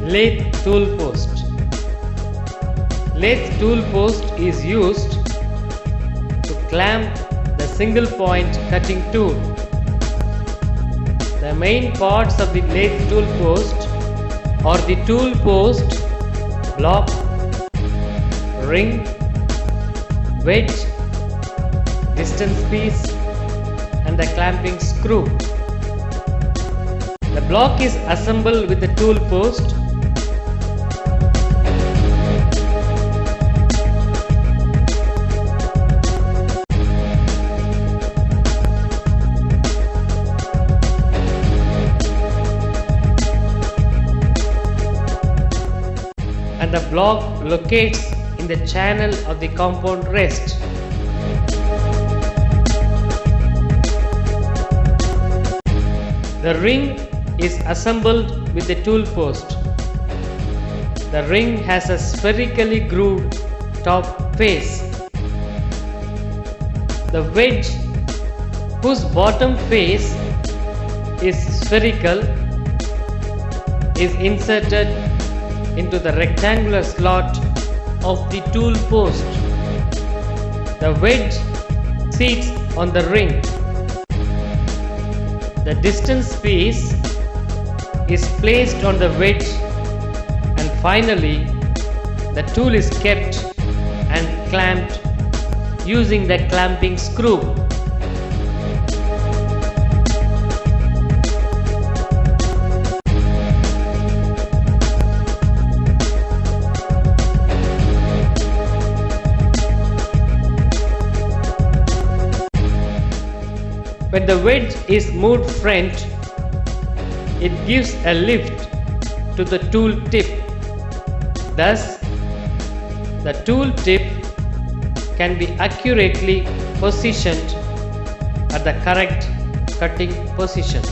Lathe Tool Post. Lathe Tool Post is used to clamp the single point cutting tool. The main parts of the Lathe Tool Post are the tool post, block, ring, wedge, distance piece and the clamping screw. The block is assembled with the tool post. And the block locates in the channel of the compound rest. The ring is assembled with the tool post. The ring has a spherically grooved top face. The wedge, whose bottom face is spherical, is inserted into the rectangular slot of the tool post. The wedge sits on the ring. The distance piece is placed on the wedge, and finally the tool is kept and clamped using the clamping screw. When the wedge is moved front, it gives a lift to the tool tip. Thus, the tool tip can be accurately positioned at the correct cutting position.